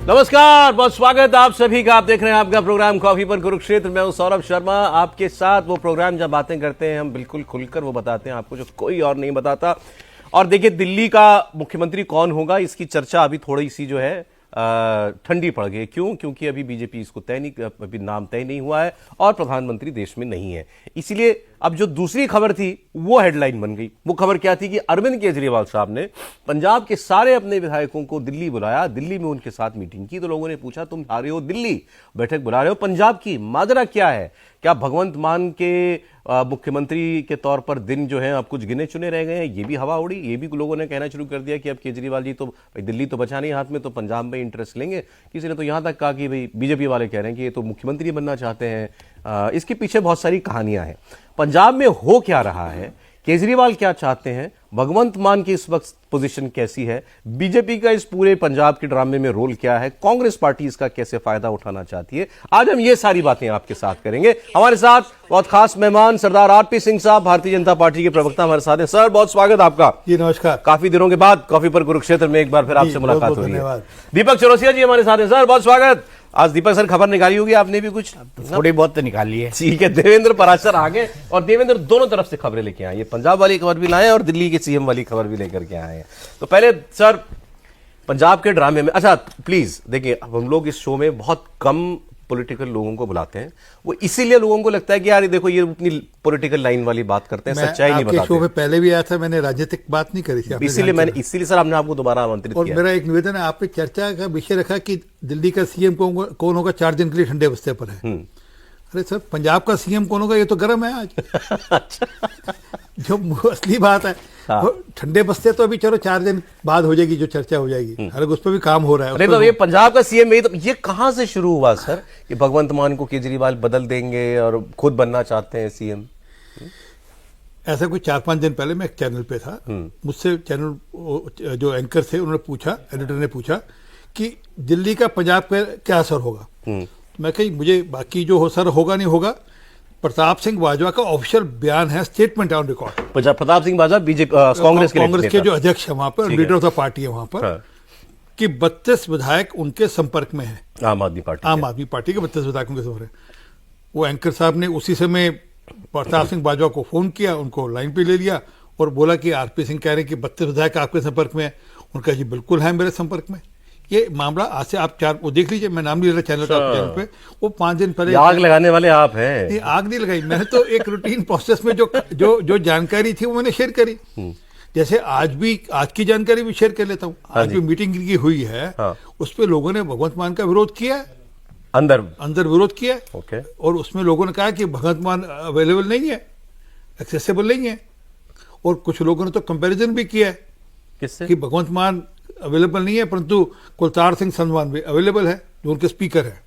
नमस्कार, बहुत स्वागत आप सभी का। आप देख रहे हैं आपका प्रोग्राम कॉफी पर कुरुक्षेत्र। मैं हूं सौरभ शर्मा, आपके साथ। वो प्रोग्राम जब बातें करते हैं हम बिल्कुल खुलकर वो बताते हैं आपको जो कोई और नहीं बताता। और देखिए, दिल्ली का मुख्यमंत्री कौन होगा इसकी चर्चा अभी थोड़ी सी जो है ठंडी पड़ गई। क्यों? क्योंकि अभी बीजेपी इसको अभी नाम तय नहीं हुआ है और प्रधानमंत्री देश में नहीं है। इसीलिए अब जो दूसरी खबर थी वो हेडलाइन बन गई। वो खबर क्या थी कि अरविंद केजरीवाल साहब ने पंजाब के सारे अपने विधायकों को दिल्ली बुलाया, दिल्ली में उनके साथ मीटिंग की। तो लोगों ने पूछा, तुम आ रहे हो दिल्ली, बैठक बुला रहे हो पंजाब की, माजरा क्या है? क्या भगवंत मान के मुख्यमंत्री के तौर पर दिन जो है अब कुछ गिने चुने रह गए हैं? ये भी हवा उड़ी। ये भी लोगों ने कहना शुरू कर दिया कि अब केजरीवाल जी तो दिल्ली तो बचा नहीं हाथ में, तो पंजाब में इंटरेस्ट लेंगे। किसी ने तो यहां तक कहा कि भाई बीजेपी वाले कह रहे हैं कि ये तो मुख्यमंत्री बनना चाहते हैं। इसके पीछे बहुत सारी कहानियां हैं। पंजाब में हो क्या रहा है, केजरीवाल क्या चाहते हैं, भगवंत मान की इस वक्त पोजीशन कैसी है, बीजेपी का इस पूरे पंजाब के ड्रामे में रोल क्या है, कांग्रेस पार्टी इसका कैसे फायदा उठाना चाहती है, आज हम ये सारी बातें आपके साथ करेंगे। हमारे साथ बहुत खास मेहमान सरदार आरपी सिंह साहब, भारतीय जनता पार्टी के प्रवक्ता हमारे साथ हैं। सर, बहुत स्वागत आपका। जी नमस्कार। काफी दिनों के बाद कॉफी पर कुरुक्षेत्र में एक बार फिर आपसे मुलाकात हो रही है। दीपक चौरसिया जी हमारे साथ हैं। सर, बहुत स्वागत। आज दीपक सर खबर निकाली होगी आपने भी कुछ? थोड़ी बहुत तो निकाली है। ठीक है। देवेंद्र पराशर आ गए और देवेंद्र दोनों तरफ से खबरें लेके आए। ये पंजाब वाली खबर भी लाए और दिल्ली के सीएम वाली खबर भी लेकर के आए हैं। तो पहले सर, पंजाब के ड्रामे में, अच्छा प्लीज देखिए, हम लोग इस शो में बहुत कम पॉलिटिकल लोगों को बुलाते हैं। वो इसीलिए लोगों को लगता है कि यार देखो ये अपनी पॉलिटिकल लाइन वाली बात करते हैं, सच्चाई नहीं बताते। शो में पहले भी आया था, मैंने राजनीतिक बात नहीं करी थी, इसीलिए सर हमने आपको दोबारा आमंत्रित किया। और मेरा एक निवेदन है, आपने चर्चा का विषय रखा कि दिल्ली का सीएम कौन होगा, 4 दिन के लिए ठंडे बस्ते पर है। अरे सर, पंजाब का सीएम कौन होगा ये तो गर्म है आज। जो असली बात है, हाँ। ठंडे बस्ते तो अभी चलो 4 दिन बाद हो जाएगी, जो चर्चा हो जाएगी, हालांकि उस पर भी काम हो रहा है। अरे तो ये पंजाब का सीएम ये कहां से शुरू हुआ सर कि भगवंत मान को केजरीवाल बदल देंगे और खुद बनना चाहते हैं सीएम? ऐसा कोई 4-5 दिन पहले मैं एक चैनल पे था, मुझसे चैनल जो एंकर थे उन्होंने पूछा, एडिटर ने पूछा कि दिल्ली का पंजाब पर क्या असर होगा। मैं कही मुझे बाकी जो असर होगा नहीं होगा, प्रताप सिंह बाजवा का ऑफिशियल बयान है, statement on record. Pratap Singh Bajwa BJP Congress के जो अध्यक्ष है वहां पर, लीडर ऑफ द पार्टी है वहां पर, कि 32 विधायक उनके संपर्क में है। आम आदमी पार्टी के 32 विधायक उनके संपर्क में। वो एंकर साहब ने उसी समय प्रताप सिंह बाजवा को फोन किया, उनको लाइन पे ले लिया और बोला कि आरपी सिंह कह रहे हैं कि 32 विधायक आपके संपर्क में है। उनका जी बिल्कुल है मेरे संपर्क में। ये मामला आज से आप 4 वो देख लीजिए, मैं नाम नहीं ले रहा चैनल पे, वो 5 दिन पहले। आग लगाने वाले आप हैं। ये आग नहीं लगाई मैंने, तो एक रूटीन प्रोसेस में जो जानकारी थी वो मैंने शेयर करी। जैसे आज की जानकारी भी शेयर कर लेता हूँ। आज भी मीटिंग की हुई है, उस पर लोगों ने भगवंत मान का विरोध किया है, अंदर विरोध किया है। और उसमें लोगों ने कहा कि भगवंत मान अवेलेबल नहीं है, एक्सेसिबल नहीं है। और कुछ लोगों ने तो कंपैरिजन भी किया है किससे, कि भगवंत मान अवेलेबल नहीं है परंतु कुलतार सिंह संधवान भी अवेलेबल है, जो उनके स्पीकर है।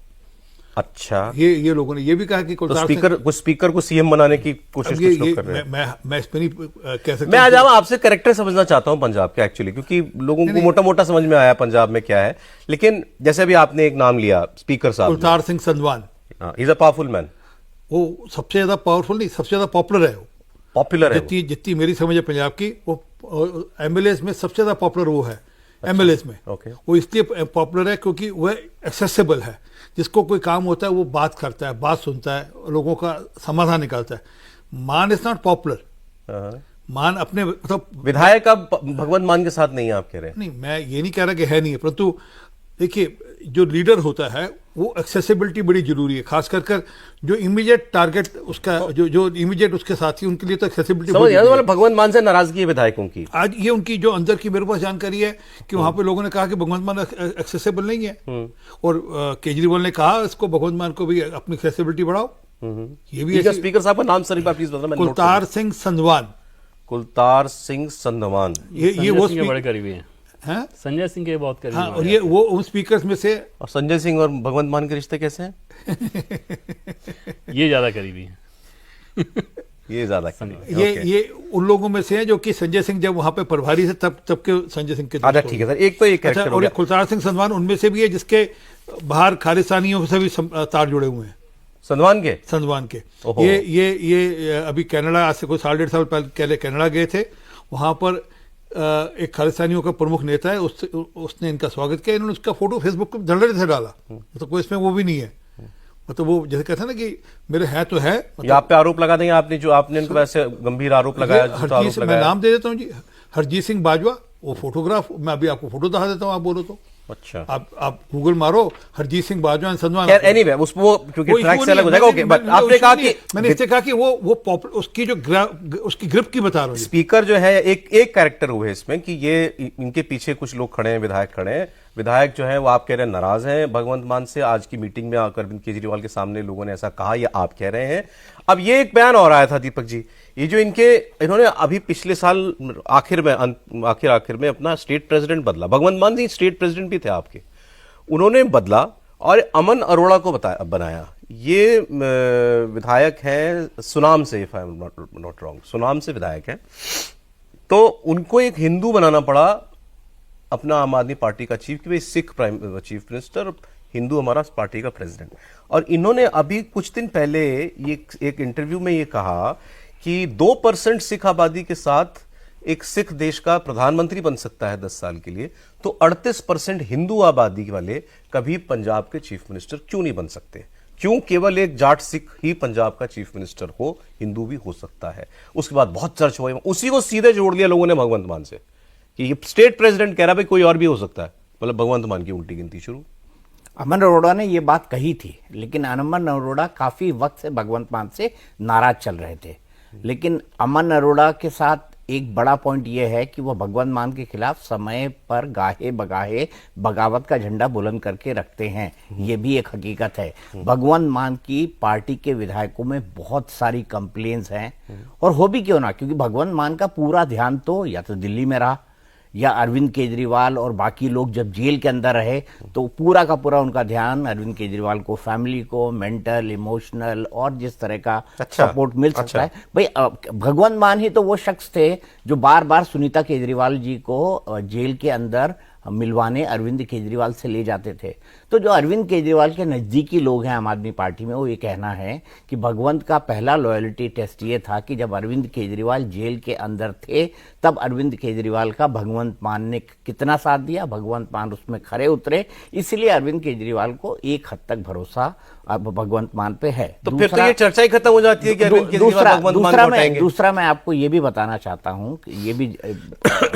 अच्छा, ये लोगों ने ये भी कहा कि स्पीकर को सीएम बनाने की कोशिश कर रहे हैं। मैं इस पे नहीं कह सकता। मैं आज आपसे कैरेक्टर समझना चाहता हूं पंजाब के, एक्चुअली, क्योंकि लोगों को मोटा मोटा समझ में आया पंजाब में क्या है। लेकिन जैसे अभी आपने एक नाम लिया, स्पीकर साहब Kultar Singh Sandhwan, he is a powerful man. वो सबसे ज्यादा पावरफुल नहीं, सबसे ज्यादा पॉपुलर है। पॉपुलर है जितनी मेरी समझ है पंजाब की, वो एमएलए में सबसे ज्यादा पॉपुलर वो है। एमएलए में वो इसलिए पॉपुलर है क्योंकि वह एक्सेसिबल है। जिसको कोई काम होता है वो बात करता है, बात सुनता है, लोगों का समाधान निकालता है। मान इज नॉट पॉपुलर। मान अपने मतलब विधायक अब भगवंत मान के साथ नहीं है, आप कह रहे हैं? नहीं, मैं ये नहीं कह रहा कि है नहीं है, परंतु देखिए, जो लीडर होता है वो एक्सेसिबिलिटी बड़ी जरूरी है, खास कर जो इमीडिएट टारगेट उसका, जो इमीडिएट उसके साथी, उनके लिए तो एक्सेसिबिलिटी। मतलब भगवंत मान से नाराजगी है विधायकों की। आज ये उनकी जो अंदर की मेरे पास जानकारी है कि वहां पे लोगों ने कहा कि भगवंत मान एक्सेसिबल नहीं है, और केजरीवाल ने कहा इसको, भगवंत मान को भी अपनी एक्सेसिबिलिटी बढ़ाओ। ये भी स्पीकर साहब का नाम सर प्लीज बताना। कुलतार सिंह संधवान। कुलतार सिंह संधवान, ये वो बड़े करीबी हैं। संजय सिंह के बहुत करीबी। हाँ, और ये वो उन स्पीकर्स में से। और संजय सिंह और भगवंत मान के रिश्ते कैसे हैं? ये ज्यादा करीबी है। ये ज्यादा ये उन लोगों में से है जो कि संजय सिंह जब वहां पे प्रभारी थे तब के संजय सिंह के। अच्छा, ठीक है सर। एक तो एक अच्छा, और कुलतार सिंह संधवान उनमें से भी है जिसके बाहर खालिस्तानियों से भी तार जुड़े हुए हैं। संधवान के ये अभी कनाडा, आज से कोई 1.5 साल पहले कनाडा गए थे। वहां पर एक खालिस्तानियों का प्रमुख नेता है, उसने इनका स्वागत किया। इन्होंने उसका फोटो फेसबुक पे धड़ल्ले से डाला, मतलब कोई इसमें वो भी नहीं है। मतलब वो जैसे कहता है ना कि मेरे है तो है, ये आप पे आरोप लगा देंगे आपने, जो आपने इनको वैसे गंभीर आरोप लगाया, हरजीत सिंह, मैं नाम दे देता हूँ जी, हरजीत सिंह बाजवा, वो फोटोग्राफ, मैं अभी आपको फोटो दिखा देता हूँ, आप बोलो तो। अच्छा, आप गूगल मारो हरजीत सिंह बाजवा सलमान। एनीवे उसको क्योंकि ट्रैक से अलग हो जाएगा। ओके, बट आपने कहा कि मैंने इससे कहा कि वो उसकी जो उसकी ग्रिप की बता रहा हूँ। स्पीकर जो है एक कैरेक्टर हुए इसमें कि ये इनके पीछे कुछ लोग खड़े हैं, विधायक खड़े हैं। विधायक जो है वो आप कह रहे हैं नाराज हैं भगवंत मान से। आज की मीटिंग में आकर अरविंद केजरीवाल के सामने लोगों ने ऐसा कहा, या आप कह रहे हैं। अब ये एक बयान और आया था दीपक जी, ये जो इन्होंने अभी पिछले साल आखिर में अपना स्टेट प्रेसिडेंट बदला। भगवंत मान जी स्टेट प्रेसिडेंट भी थे आपके, उन्होंने बदला और अमन अरोड़ा को बनाया। ये विधायक हैं सुनाम से, if I am not wrong, Sunam से विधायक हैं। तो उनको एक हिंदू बनाना पड़ा अपना आम आदमी पार्टी का चीफ, कि भाई सिख चीफ मिनिस्टर, हिंदू हमारा पार्टी का प्रेसिडेंट। और इन्होंने अभी कुछ दिन पहले ये एक इंटरव्यू में ये कहा कि 2% सिख आबादी के साथ एक सिख देश का प्रधानमंत्री बन सकता है 10 साल के लिए, तो 38% हिंदू आबादी वाले कभी पंजाब के चीफ मिनिस्टर क्यों नहीं बन सकते? क्यों केवल एक जाट सिख ही पंजाब का चीफ मिनिस्टर हो, हिंदू भी हो सकता है? उसके बाद बहुत चर्च हुआ, उसी को सीधे जोड़ दिया लोगों ने भगवंत मान से कि ये स्टेट प्रेसिडेंट कह रहा है भाई कोई और भी हो सकता है, मतलब भगवंत मान की उल्टी गिनती शुरू। अमन अरोड़ा ने ये बात कही थी, लेकिन अमन अरोड़ा काफी वक्त से भगवंत मान से नाराज चल रहे थे। लेकिन अमन अरोड़ा के साथ एक बड़ा पॉइंट यह है कि वो भगवंत मान के खिलाफ समय पर गाहे बगाहे बगावत का झंडा बुलंद करके रखते हैं, ये भी एक हकीकत है। भगवंत मान की पार्टी के विधायकों में बहुत सारी कंप्लेंट्स हैं, और हो भी क्यों ना, क्योंकि भगवंत मान का पूरा ध्यान तो या तो दिल्ली में रहा, या अरविंद केजरीवाल और बाकी लोग जब जेल के अंदर रहे तो पूरा का पूरा उनका ध्यान अरविंद केजरीवाल को, फैमिली को मेंटल, इमोशनल और जिस तरह का सपोर्ट मिल सकता है। भाई भगवंत मान ही तो वो शख्स थे जो बार बार सुनीता केजरीवाल जी को जेल के अंदर मिलवाने अरविंद केजरीवाल से ले जाते थे। तो जो अरविंद केजरीवाल के नज़दीकी लोग हैं आम आदमी पार्टी में, वो ये कहना है कि भगवंत का पहला लॉयल्टी टेस्ट ये था कि जब अरविंद केजरीवाल जेल के अंदर थे तब अरविंद केजरीवाल का भगवंत मान ने कितना साथ दिया, भगवंत मान उसमें खरे उतरे, इसलिए अरविंद केजरीवाल को एक हद तक भरोसा अब भगवंत मान पे है। तो फिर तो ये चर्चा ही खत्म हो जाती है कि अरविंद केजरीवाल भगवंत मान को हटाएंगे। दूसरा मैं आपको ये भी बताना चाहता हूँ, ये भी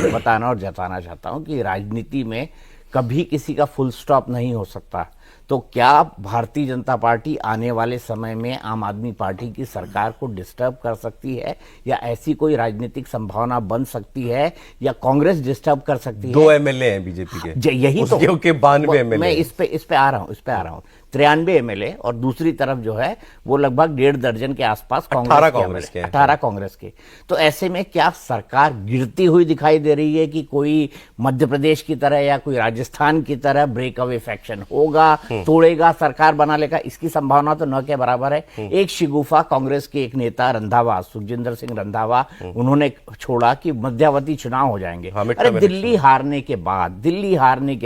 बताना और जताना चाहता हूँ कि राजनीति में कभी किसी का फुल स्टॉप नहीं हो सकता। तो क्या भारतीय जनता पार्टी आने वाले समय में आम आदमी पार्टी की सरकार को डिस्टर्ब कर सकती है, या ऐसी कोई राजनीतिक संभावना बन सकती है, या कांग्रेस डिस्टर्ब कर सकती है? 2 एमएलए हैं बीजेपी के, यही तो 92 एमएलए। मैं इस पे आ रहा हूँ 93 एमएलए, और दूसरी तरफ जो है वो लगभग 1.5 दर्जन के आसपास 18 कांग्रेस के। तो ऐसे में क्या सरकार गिरती हुई दिखाई दे रही है कि कोई मध्य प्रदेश की तरह या कोई राजस्थान की तरह ब्रेक अवे फैक्शन होगा, तोड़ेगा, सरकार बना लेगा? इसकी संभावना तो न के बराबर है। एक शिगुफा कांग्रेस के एक नेता रंधावा, सुखजिंदर सिंह रंधावा, उन्होंने छोड़ा कि मध्यावधि चुनाव हो जाएंगे। अरे दिल्ली हारने के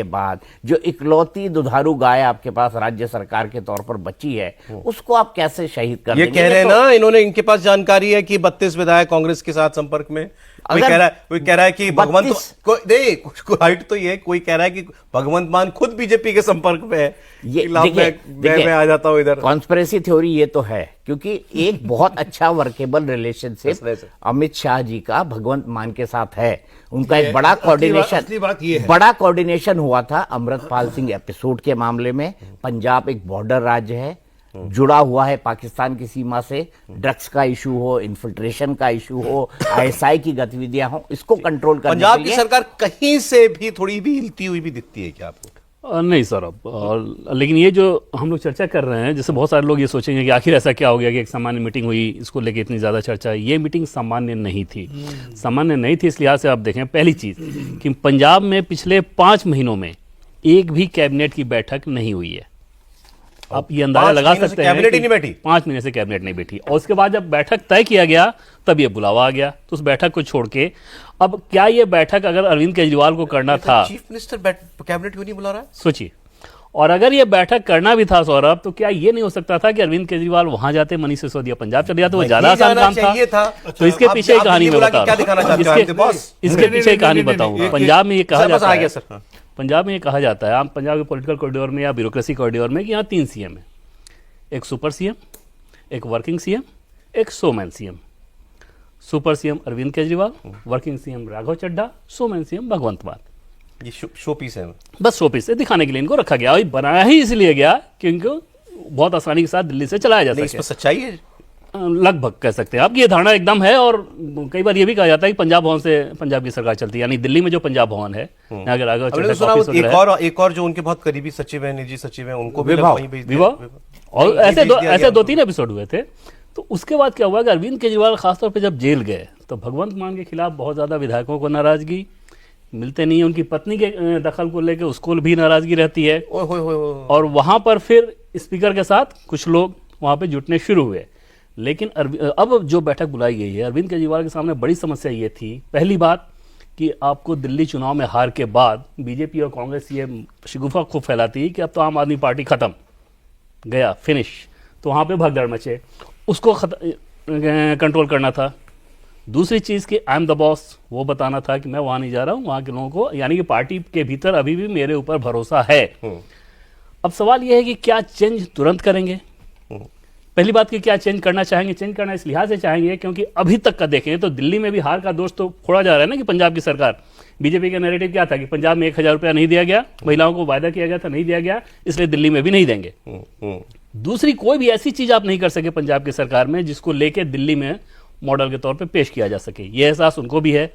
बाद जो इकलौती दुधारू गाय आपके पास राज्य सरकार के तौर पर बची है, उसको आप कैसे शहीद कर ये देंगे? कह रहे हैं ना, इन्होंने, इनके पास जानकारी है कि 32 विधायक कांग्रेस के साथ संपर्क में। कोई कह रहा है कि भगवंत हाइट तो ये, कोई कह रहा है कि भगवंत मान खुद बीजेपी के संपर्क में है। ये मैं आ जाता हूं इधर। कॉन्स्पिरेसी थ्योरी ये तो है, क्योंकि एक बहुत अच्छा वर्केबल रिलेशनशिप अमित शाह जी का भगवंत मान के साथ है। उनका एक बड़ा कोऑर्डिनेशन हुआ था अमृतपाल सिंह एपिसोड के मामले में। पंजाब एक बॉर्डर राज्य है, जुड़ा हुआ है पाकिस्तान की सीमा से। ड्रग्स का इशू हो, इन्फिल्ट्रेशन का इशू हो, आईएसआई की गतिविधियां हो, इसको कंट्रोल करने के लिए पंजाब की सरकार कहीं से भी थोड़ी भी हिलती हुई भी दिखती है क्या आपको? नहीं सर, अब लेकिन ये जो हम लोग चर्चा कर रहे हैं, जैसे बहुत सारे लोग ये सोचेंगे कि आखिर ऐसा क्या हो गया कि एक सामान्य मीटिंग हुई, इसको लेके इतनी ज़्यादा चर्चा। ये मीटिंग सामान्य नहीं थी। सामान्य नहीं थी इस लिहाज से आप देखें, पहली चीज़ कि पंजाब में पिछले 5 महीनों में एक भी कैबिनेट की बैठक नहीं हुई है। आप ये अंदाजा लगा सकते हैं कैबिनेट ही नहीं बैठी, 5 महीने से कैबिनेट नहीं बैठी। और उसके बाद जब बैठक तय किया गया तब ये बुलावा आ गया, तो उस बैठक को छोड़ के अब क्या ये बैठक अगर अरविंद केजरीवाल को करना था, चीफ मिनिस्टर कैबिनेट क्यों नहीं बुला रहा है? सोचिए। और अगर ये बैठक करना भी था सौरभ, तो क्या ये नहीं हो सकता था कि अरविंद केजरीवाल वहां जाते, मनीष सिसोदिया पंजाब चले जाते, वो ज्यादा आसान काम था। तो इसके पीछे की कहानी मैं बता रहा हूं, इसके पीछे की कहानी बताऊंगा। पंजाब में ये कहा जाता है, पंजाब में ये कहा जाता है, आम पंजाब के पॉलिटिकल कॉरिडोर में या ब्यूरोक्रेसी कॉरिडोर में, कि यहाँ 3 सीएम है, एक सुपर सीएम, एक वर्किंग सीएम, एक showman CM. Super CM Arvind Kejriwal, working CM Raghav Chadha, showman CM Bhagwant Mann. ये शो पीस है, बस शो पीस दिखाने के लिए इनको रखा गया, और बनाया ही इसलिए गया कि इनको बहुत आसानी के साथ दिल्ली से चलाया जा सके। इसमें सच्चाई है, लगभग कह सकते हैं आप, ये धारणा एकदम है। और कई बार ये भी कहा जाता है कि पंजाब भवन से पंजाब की सरकार चलती है, यानी दिल्ली में जो पंजाब भवन है, अगर राघव चड्ढा का ऑफिस वगैरह है, एक और जो उनके बहुत करीबी सचिव है, निजी सचिव है, उनको भी विभाग, वहीं भेज दिया। और ऐसे 2-3 एपिसोड हुए थे। तो उसके बाद क्या हुआ कि अरविंद केजरीवाल खासतौर पर जब जेल गए, तो भगवंत मान के खिलाफ बहुत ज्यादा विधायकों को नाराजगी, मिलते नहीं है, उनकी पत्नी के दखल को लेकर उसको भी नाराजगी रहती है। और वहां पर फिर स्पीकर के साथ कुछ लोग वहां पे जुटने शुरू हुए। लेकिन अब जो बैठक बुलाई गई है, अरविंद केजरीवाल के सामने बड़ी समस्या ये थी, पहली बात कि आपको दिल्ली चुनाव में हार के बाद बीजेपी और कांग्रेस ये शगुफा खूब फैलाती है कि अब तो आम आदमी पार्टी खत्म, गया, फिनिश। तो वहां पे भगदड़ मचे, उसको कंट्रोल करना था। दूसरी चीज कि आई एम द बॉस, वो बताना था कि मैं वहां नहीं जा रहा हूं, वहां के लोगों को, यानी कि पार्टी के भीतर अभी भी मेरे ऊपर भरोसा है। अब सवाल यह है कि क्या चेंज तुरंत करेंगे? पहली बात कि क्या चेंज करना चाहेंगे? चेंज करना इस लिहाज से चाहेंगे क्योंकि अभी तक का देखें तो दिल्ली में भी हार का दोष तो फोड़ा जा रहा है ना, कि पंजाब की सरकार, बीजेपी का नैरेटिव क्या था कि पंजाब में 1000 रुपया नहीं दिया गया, महिलाओं को वायदा किया गया था, नहीं दिया गया, इसलिए दिल्ली में भी नहीं देंगे। दूसरी कोई भी ऐसी चीज आप नहीं कर सके पंजाब की सरकार में जिसको लेके दिल्ली में मॉडल के तौर पे पेश किया जा सके, ये एहसास उनको भी है।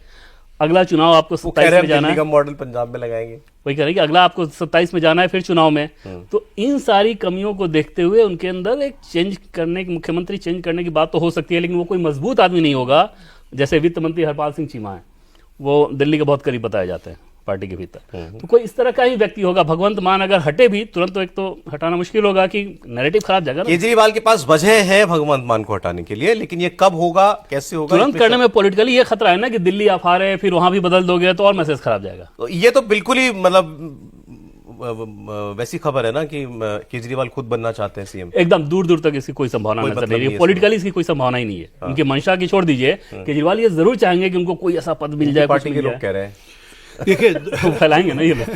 अगला चुनाव आपको 27 में जाना है, मॉडल पंजाब में लगाएंगे, वही कह रहे हैं कि अगला आपको 27 में जाना है फिर चुनाव में। तो इन सारी कमियों को देखते हुए उनके अंदर एक चेंज करने की, मुख्यमंत्री चेंज करने की बात तो हो सकती है, लेकिन वो कोई मजबूत आदमी नहीं होगा। जैसे वित्त मंत्री हरपाल सिंह चीमा है, वो दिल्ली के बहुत करीब बताए जाते हैं पार्टी के भीतर, तो कोई इस तरह का ही व्यक्ति होगा। भगवंत मान अगर हटे भी तुरंत, तो एक तो हटाना मुश्किल होगा कि नैरेटिव खराब जाएगा। केजरीवाल के पास वजह है भगवंत मान को हटाने के लिए, लेकिन ये कब होगा, कैसे होगा, तुरंत करने में पॉलिटिकली ये खतरा है ना कि दिल्ली आप हारे फिर वहां भी बदल दोगे तो और मैसेज खराब जाएगा। तो ये तो बिल्कुल ही मतलब वैसी खबर है ना कि केजरीवाल खुद बनना चाहते हैं सीएम। एकदम दूर दूर तक इसकी कोई संभावना नजर नहीं है, पॉलिटिकली इसकी कोई संभावना ही नहीं है। उनकी मंशा की छोड़ दीजिए, केजरीवाल ये जरूर चाहेंगे कि उनको कोई ऐसा पद मिल जाए, पार्टी के लोग कह रहे हैं। देखिए फैलाएंगे ना ये लोग।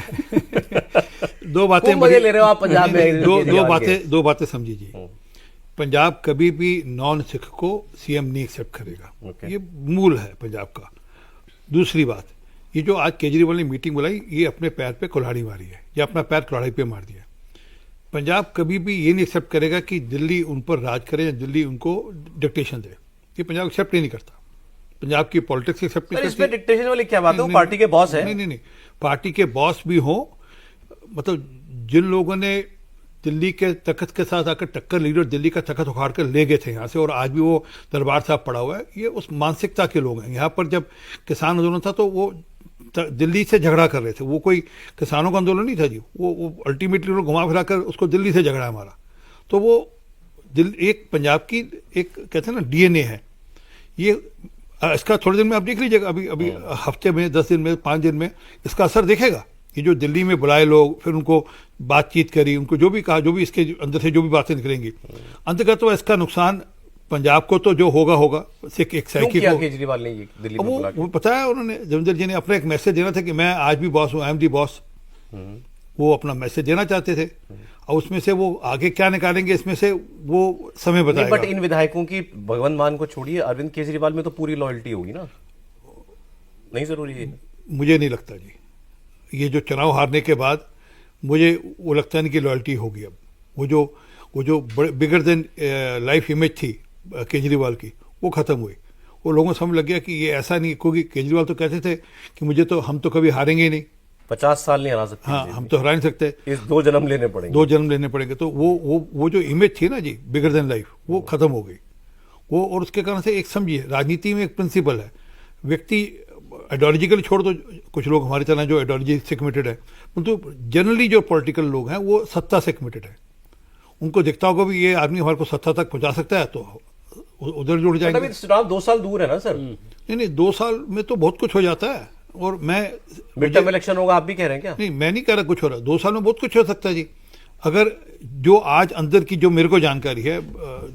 दो बातें मजे ले रहे हो आप पंजाब में। दो बातें समझिए। पंजाब कभी भी नॉन सिख को सीएम नहीं एक्सेप्ट करेगा, ये मूल है पंजाब का। दूसरी बात, ये जो आज केजरीवाल ने मीटिंग बुलाई, ये अपने पैर पे कुल्हाड़ी मारी है, या अपना पैर कुल्हाड़ी पे मार दिया। पंजाब कभी भी ये नहीं एक्सेप्ट करेगा कि दिल्ली उन पर राज करे या दिल्ली उनको डिक्टेशन दे, ये पंजाब एक्सेप्ट ही नहीं करता। पंजाब की पॉलिटिक्स एक्सेप्ट नहीं करती। इसमें डिक्टेशन वाली क्या बात है, वो पार्टी के बॉस है। नहीं, पार्टी के बॉस भी हो, मतलब जिन लोगों ने दिल्ली के तख्त के साथ आकर टक्कर ली और दिल्ली का तख्त उखाड़ कर ले गए थे यहाँ से, और आज भी वो दरबार साहब पड़ा हुआ है, ये उस मानसिकता के लोग हैं। यहाँ पर जब किसान आंदोलन था तो वो दिल्ली से झगड़ा कर रहे थे, वो कोई किसानों का आंदोलन नहीं था जी, वो अल्टीमेटली उन्होंने घुमा फिरा कर उसको दिल्ली से झगड़ा हमारा। तो वो एक पंजाब की एक कहते हैं ना डीएनए है ये। इसका थोड़े दिन में आप देख लीजिएगा, अभी हफ्ते में, 10 दिन में, 5 दिन में इसका असर देखेगा। ये जो दिल्ली में बुलाए लोग, फिर उनको बातचीत करी, उनको जो भी कहा, जो भी इसके अंदर से जो भी बातें निकलेंगी, अंततः तो इसका नुकसान पंजाब को तो जो होगा एक साइकिल को। केजरीवाल ने ये दिल्ली में बुला के, वो पता है उन्होंने, जमंदर जी ने अपना एक मैसेज देना था कि मैं आज भी बॉस हूँ, आई एम दी बॉस। वो अपना मैसेज देना चाहते थे, और उसमें से वो आगे क्या निकालेंगे इसमें से वो समय बताएगा। बट इन विधायकों की, भगवंत मान को छोड़िए, अरविंद केजरीवाल में तो पूरी लॉयल्टी होगी ना, नहीं जरूरी है? मुझे नहीं लगता जी, ये जो चुनाव हारने के बाद मुझे वो लगता नहीं कि लॉयल्टी होगी। अब वो जो बिगर देन लाइफ इमेज थी केजरीवाल की, वो खत्म हुई। वो लोगों को समझ लग गया कि ये ऐसा नहीं, क्योंकि केजरीवाल तो कहते थे कि हम तो कभी हारेंगे ही नहीं, 50 साल नहीं हरा सकते। हाँ, हम तो हरा नहीं सकते, इस 2 जन्म लेने पड़ेंगे। तो वो जो इमेज थी ना जी, बिगर देन लाइफ, वो खत्म हो गई। वो, और उसके कारण से एक समझिए, राजनीति में एक प्रिंसिपल है, व्यक्ति आइडियोलॉजिकल छोड़ दो, कुछ लोग हमारी तरह जो आइडियोलॉजी से कमिटेड है, परंतु जनरली जो पॉलिटिकल लोग हैं वो सत्ता से कमिटेड है। उनको दिखता होगा भी ये आदमी हमारे को सत्ता तक पहुंचा सकता है, तो उधर जुड़ जाएंगे। चुनाव 2 साल दूर है ना सर? नहीं, 2 साल में तो बहुत कुछ हो जाता है। और मैं, मिड टर्म इलेक्शन होगा, आप भी कह रहे हैं क्या? नहीं, मैं नहीं कह रहा कुछ हो रहा, 2 साल में बहुत कुछ हो सकता है जी। अगर जो आज अंदर की जो मेरे को जानकारी है,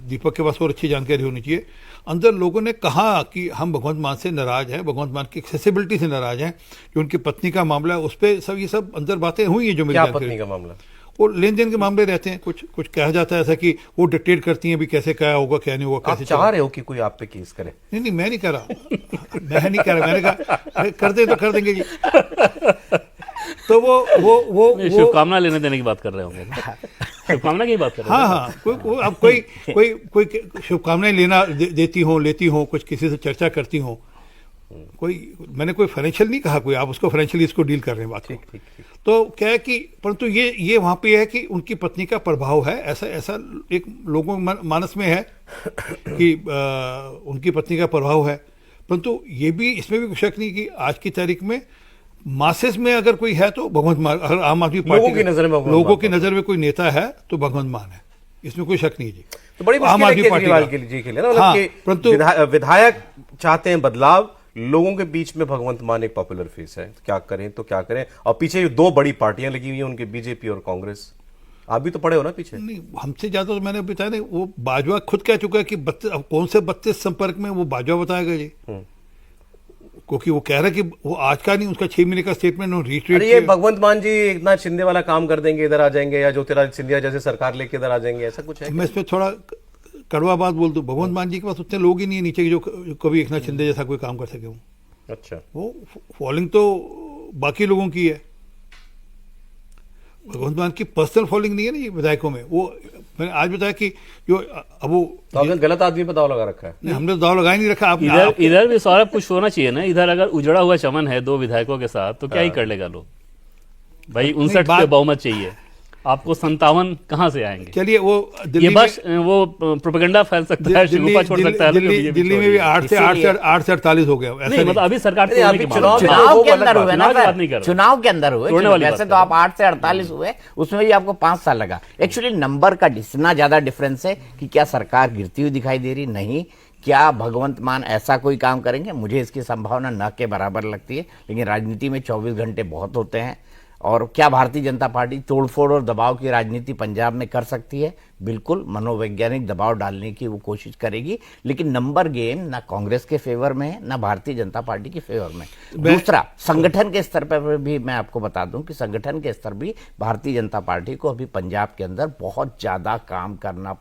दीपक के पास और अच्छी जानकारी होनी चाहिए, अंदर लोगों ने कहा कि हम भगवंत मान से नाराज हैं, भगवंत मान की एक्सेसिबिलिटी से नाराज हैं, जो उनकी पत्नी का मामला है उस पर सब ये सब अंदर बातें हुई हैं जो मेरी क्या जानकारी। पत्नी का मामला? वो लेन देन के मामले रहते हैं, कुछ कुछ कहा जाता है ऐसा कि वो डिक्टेट करती हैं भी कैसे क्या होगा क्या नहीं होगा, आप कैसे चाह रहे हो कि कोई आप पे केस करे? नहीं नहीं, मैं नहीं कर रहा, मैं नहीं कर रहा, मैंने कहा अरे कर दे तो कर देंगे जी। तो वो शुभकामना लेने देने की बात कर रहे होंगे। शुभकामना की बात कर रहे हाँ हाँ, अब कोई शुभकामनाएं देती हो, लेती हो, कुछ किसी से चर्चा करती हो, मैंने कोई फाइनेंशियल नहीं कहा, कोई आप उसको फाइनेंशियली इसको डील कर रहे हैं बात को। तो क्या है कि परंतु ये वहां पे है कि उनकी पत्नी का प्रभाव है, ऐसा एक लोगों मानस में है कि उनकी पत्नी का प्रभाव है। परंतु ये भी, इसमें भी कोई शक नहीं कि आज की तारीख में मासेस में अगर कोई है तो भगवंत मान, अगर आम आदमी पार्टी लोगों की नजर में कोई नेता है तो भगवंत मान है, इसमें कोई शक नहीं जी। तो बड़ी मुश्किल है केजरीवाल के लिए ना, मतलब कि परंतु विधायक चाहते हैं बदलाव, लोगों के बीच में भगवंत मान एक पॉपुलर फेस है, तो क्या करें। और पीछे दो बड़ी पार्टियां लगी हुई हैं उनके, बीजेपी और कांग्रेस। आप भी तो पड़े हो ना पीछे। नहीं, हमसे ज्यादा तो मैंने बताया नहीं, वो बाजवा खुद कह चुका है कि 32, अब कौन से 32 संपर्क में, वो बाजवा बताएगा जी, क्योंकि वो कह रहा है कि वो आज का नहीं, उसका 6 महीने का स्टेटमेंट रीट्रीट। ये भगवंत मान जी एकनाथ शिंदे वाला काम कर देंगे, इधर आ जाएंगे, या ज्योतिरादित्य सिंधिया जैसे सरकार लेके इधर आ जाएंगे, ऐसा कुछ है? मैं इसमें थोड़ा कड़वा बात बोल दूं, भगवंत मान जी के पास उतने लोग ही नहीं है नीचे जो कभी एकनाथ शिंदे जैसा कोई काम कर सके। वो अच्छा, वो फॉलोइंग तो बाकी लोगों की है, भगवंत मान की पर्सनल फॉलोइंग नहीं है ना ये विधायकों में। वो मैंने आज बताया कि जो अब वो तो आपने गलत आदमी पे दाव लगा रखा है। नहीं, हमने तो दाव लगा ही नहीं रखा। आप इधर भी सौरभ कुछ होना चाहिए ना, इधर अगर उजड़ा हुआ चमन है 2 विधायकों के साथ, तो क्या ही कर लेगा लोग भाई। 59 पे बहुमत चाहिए आपको, 57 कहां से आएंगे? चलिए, वो ये बस वो प्रोपेगेंडा फैल सकता है, शिगुफा छोड़ सकता है। दिल्ली में भी 8 से 48 हो गया। नहीं, मतलब अभी सरकार चुनाव के अंदर हुए ना बात नहीं कर रहा। चुनाव के अंदर हुए, वैसे तो आप 8 से 48 हुए, उसमें भी आपको 5 साल लगा। एक्चुअली नंबर का इतना ज्यादा डिफरेंस है कि क्या सरकार गिरती हुई दिखाई दे रही? नहीं। क्या भगवंत मान ऐसा कोई काम करेंगे? मुझे इसकी संभावना न के बराबर लगती है, लेकिन राजनीति में 24 घंटे बहुत होते हैं। और क्या भारतीय जनता पार्टी तोड़फोड़ और दबाव की राजनीति पंजाब में कर सकती है? बिल्कुल, मनोवैज्ञानिक दबाव डालने की वो कोशिश करेगी, लेकिन नंबर गेम ना कांग्रेस के फेवर में है ना भारतीय जनता पार्टी के फेवर में। दूसरा, संगठन के स्तर पर भी मैं आपको बता दूं कि संगठन के स्तर भी भारतीय जनता पार्टी को अभी पंजाब के अंदर बहुत ज्यादा काम करना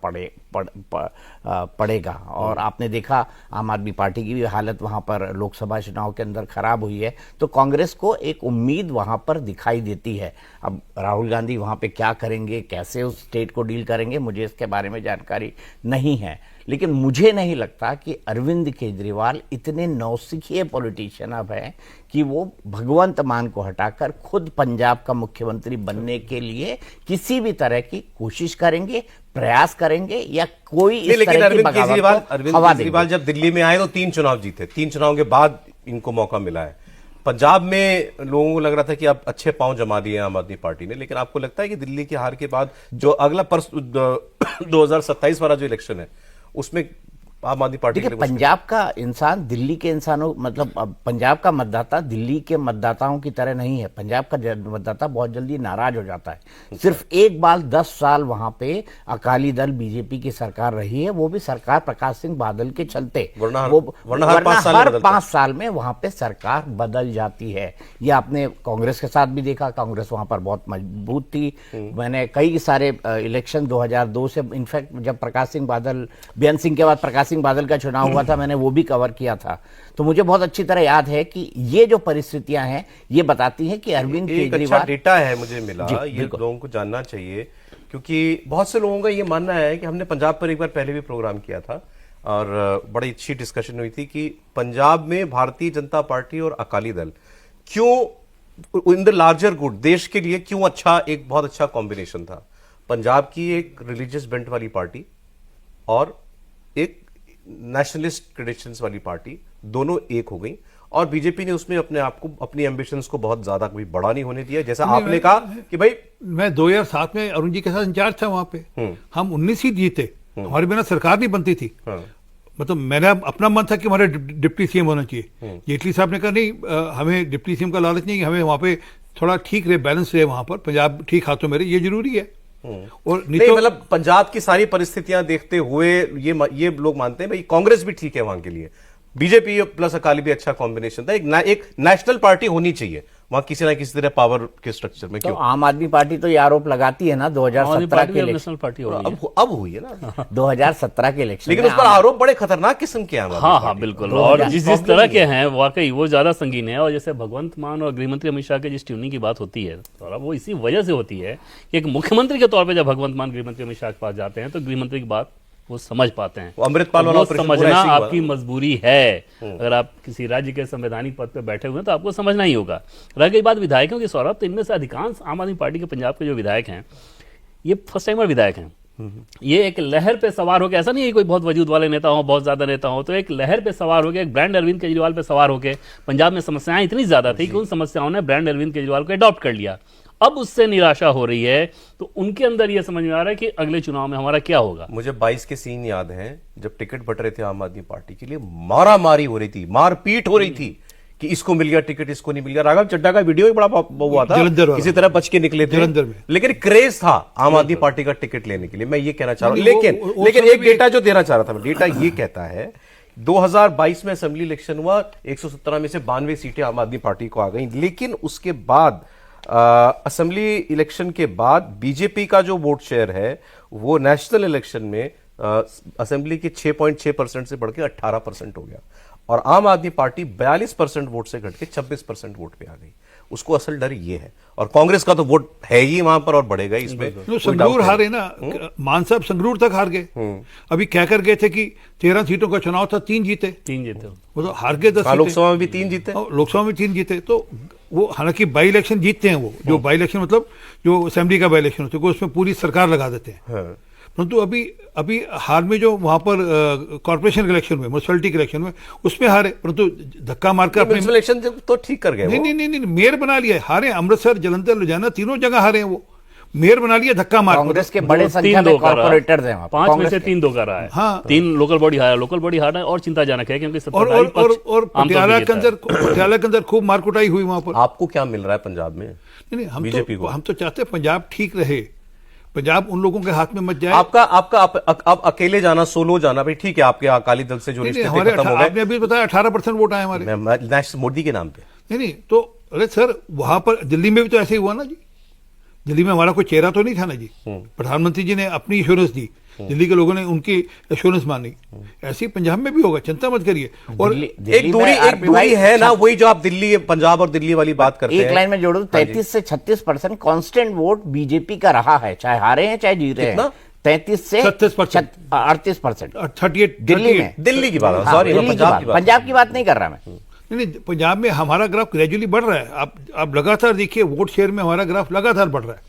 पड़ेगा। और आपने देखा आम आदमी पार्टी की भी हालत वहां पर लोकसभा चुनाव के अंदर खराब हुई है, तो कांग्रेस को एक उम्मीद वहां पर दिखाई देती है। अब राहुल गांधी वहां पे क्या करेंगे, कैसे उस स्टेट को डील करेंगे, मुझे इसके बारे में जानकारी नहीं है। लेकिन मुझे नहीं लगता कि अरविंद केजरीवाल इतने नौसिखिए पॉलिटिशियन अब हैं कि वो भगवंत मान को हटाकर खुद पंजाब का मुख्यमंत्री बनने के लिए किसी भी तरह की कोशिश करेंगे, प्रयास करेंगे, या कोई इस लेकिन तरह की अरविंद हवा केजरीवाल जब दिल्ली में आए तो 3 चुनाव जीते, 3 चुनाव के बाद इनको मौका मिला है। पंजाब में लोगों को लग रहा था कि अब अच्छे पांव जमा दिए आम आदमी पार्टी ने, लेकिन आपको लगता है कि दिल्ली की हार के बाद जो अगला 2027 वाला जो इलेक्शन है उसमें आम आदमी पार्टी के लिए पंजाब का इंसान दिल्ली के इंसानों, मतलब पंजाब का मतदाता दिल्ली के मतदाताओं की तरह नहीं है। पंजाब का मतदाता बहुत जल्दी नाराज हो जाता है। सिर्फ एक बार 10 साल वहां पे अकाली दल बीजेपी की सरकार रही है, वो भी सरकार प्रकाश सिंह बादल के चलते, वरना हर 5 साल में वहां पे सरकार बदल जाती है। ये आपने कांग्रेस के साथ भी देखा, कांग्रेस वहां पर बहुत मजबूत थी। मैंने कई सारे इलेक्शन 2002 से, इनफैक्ट जब प्रकाश सिंह बादल, बेअंत सिंह के बाद प्रकाश सिंह बादल का चुनाव हुआ था, मैंने वो भी कवर किया था। तो मुझे बहुत अच्छी तरह याद है कि ये जो परिस्थितियां हैं ये बताती हैं कि अरविंद केजरीवाल, अच्छा डेटा है मुझे मिला, ये लोगों को जानना चाहिए, क्योंकि बहुत से लोगों का ये मानना है कि हमने पंजाब पर एक बार पहले भी प्रोग्राम किया था और बड़ी अच्छी डिस्कशन हुई थी कि पंजाब में भारतीय जनता पार्टी और अकाली दल क्यों इन द लार्जर गुड, देश के लिए क्यों अच्छा, एक बहुत अच्छा कॉम्बिनेशन था। पंजाब की एक रिलीजियस बेंट वाली पार्टी और एक नेशनलिस्ट ट्रेडिशंस वाली पार्टी, दोनों एक हो गई, और बीजेपी ने उसमें अपने आप को, अपनी एम्बिशंस को बहुत ज्यादा कभी बड़ा नहीं होने दिया। जैसा आपने कहा कि भाई मैं 2007 में अरुण जी के साथ इंचार्ज था वहां पे, हम 19 सीट जीते, हमारे बिना सरकार नहीं बनती थी। मतलब मेरा अपना मन था कि हमारे डिप्टी सीएम होना चाहिए। जेटली साहब ने कहा नहीं, हमें डिप्टी सीएम का लालच नहीं, हमें वहां पे थोड़ा ठीक रहे, बैलेंस रहे, वहां पर पंजाब ठीक हाथों में रहे, ये जरूरी है। और नहीं नहीं तो मतलब पंजाब की सारी परिस्थितियां देखते हुए ये लोग मानते हैं भाई कांग्रेस भी ठीक है वहां के लिए, बीजेपी प्लस अकाली भी अच्छा कॉम्बिनेशन था, एक नेशनल पार्टी होनी चाहिए वहां किसी ना किसी तरह पावर के स्ट्रक्चर में। तो क्यों आम आदमी पार्टी तो ये आरोप लगाती है ना 2017 के इलेक्शन, नेशनल पार्टी हो गई है। अब हुई है ना 2017 के इलेक्शन लेकिन में उस पर आरोप बड़े खतरनाक किस्म के हैं आम आदमी हाँ पार्टी हाँ के। बिल्कुल, और जिस तरह के हैं वाकई वो ज्यादा संगीन है। और जैसे भगवंत मान और गृहमंत्री अमित शाह के जिस ट्यूनिंग की बात होती है तो वो इसी वजह से होती है कि एक मुख्यमंत्री के तौर पे जब भगवंत मान गृहमंत्री अमित शाह के पास जाते हैं तो गृहमंत्री की बात वो समझ पाते हैं। वो अमृतपाल वाला वो ऑपरेशन पूरा समझना ऐसे ही हुआ। आपकी मजबूरी है। अगर आप किसी राज्य के संवैधानिक पद पे बैठे हुए हैं तो आपको समझना ही होगा। रह गई बात विधायकों की, सौरभ, तो इनमें से अधिकांश आम आदमी पार्टी के पंजाब के जो विधायक हैं ये फर्स्ट टाइमर विधायक हैं। ये एक लहर पे सवार होकर, ऐसा नहीं है कोई बहुत वजूद वाले नेता हो, बहुत ज्यादा नेता हो, तो एक लहर पे सवार होकर, एक ब्रांड अरविंद केजरीवाल पे सवार होकर, पंजाब में समस्याएं इतनी ज्यादा थी कि उन समस्याओं ने ब्रांड अरविंद केजरीवाल को अडॉप्ट कर लिया। अब उससे निराशा हो रही है तो उनके अंदर यह समझ में आ रहा है कि अगले चुनाव में हमारा क्या होगा। मुझे 22 के सीन याद हैं जब टिकट बट रहे थे आम आदमी पार्टी के लिए, मारामारी हो रही थी, मारपीट हो रही थी कि इसको मिल गया टिकट, इसको नहीं मिल गया। राघव चड्ढा का वीडियो भी बड़ा हुआ था, जलंधर वाला। किसी तरह बच के निकले थे जलंधर में। लेकिन क्रेज था आम आदमी पार्टी का टिकट लेने के लिए। मैं ये कहना चाह रहा हूं, नहीं, लेकिन वो लेकिन समय एक डेटा जो देना चाह रहा था मैं, डेटा ये कहता है 2022 में असेंबली इलेक्शन हुआ, 117 में से 92 सीटें आम आदमी पार्टी को आ गई। लेकिन उसके बाद असेंबली इलेक्शन के बाद बीजेपी का जो वोट शेयर है वो नेशनल इलेक्शन में असेंबली के 6.6% से बढ़ के 18% हो गया और आम आदमी पार्टी 42% वोट से घट के 26% वोट पे आ गई। उसको असल डर ये है, और कांग्रेस का तो वोट है ही वहां पर और बढ़ेगा इसमें। जो संगरूर हारे ना, मान साहब संगरूर तक हार गए। अभी क्या कर गए थे कि 13 सीटों का चुनाव था, 3 जीते, 3 जीते वो तो हार गए 10 सीटें। लोकसभा में भी 3 जीते, और लोकसभा में 3 जीते। तो वो हालांकि बाई इलेक्शन जीतते हैं, वो जो बाई इलेक्शन मतलब जो असेंबली का बाई इलेक्शन होता है उसमें पूरी सरकार लगा देते हैं। हाँ। परंतु अभी हाल में जो वहां पर कॉर्पोरेशन के इलेक्शन में, म्युनिसिपैलिटी के इलेक्शन में, उसमें हारे, परंतु धक्का मारकर अपने इलेक्शन तो ठीक कर गए वो। नहीं मेयर बना लिया, हारे अमृतसर, जलंधर, लुधियाना, तीनों जगह हारे हैं वो। मेयर बना लिया धक्का मार। कांग्रेस के बड़े संख्या में कॉर्पोरेटर्स हैं वहां, 5 में से 3 धोखा रहा है। हाँ। 3 लोकल बॉडी हारा और चिंताजनक है क्योंकि और पटियाला के अंदर खूब मारकुटाई हुई वहां पर। आपको क्या मिल रहा है पंजाब में? नहीं बीजेपी को हम तो चाहते हैं पंजाब ठीक रहे, पंजाब उन लोगों के हाथ में मत जाए। आपका आप अकेले जाना, सोलो जाना, भाई ठीक है, आपके अकाली दल से जो रिश्ते थे हमारे खत्म हो गए। आपने अभी बताया 18% वोट आए हमारे, नेशनल मोदी के नाम पे। नहीं तो अरे सर वहां पर दिल्ली में भी तो ऐसे ही हुआ ना जी। दिल्ली में हमारा कोई चेहरा तो नहीं था ना जी। प्रधानमंत्री जी ने अपनी एश्योरेंस दी, दिल्ली के लोगों ने उनकी एश्योरेंस मानी। ऐसे ही पंजाब में भी होगा, चिंता मत करिए। और एक दूरी है ना, वही जो आप दिल्ली, पंजाब और दिल्ली वाली बात करते हैं। एक लाइन में जोड़ो, 33 से 36% कांस्टेंट वोट बीजेपी का रहा है, चाहे हारे हैं चाहे जीते हैं। 33 से 36%, 38%, 38 दिल्ली में, दिल्ली की बात, हाँ, सॉरी पंजाब की बात नहीं कर रहा मैं। नहीं पंजाब में हमारा ग्राफ ग्रेजुअली बढ़ रहा है। आप लगातार देखिए, वोट शेयर में हमारा ग्राफ लगातार बढ़ रहा है।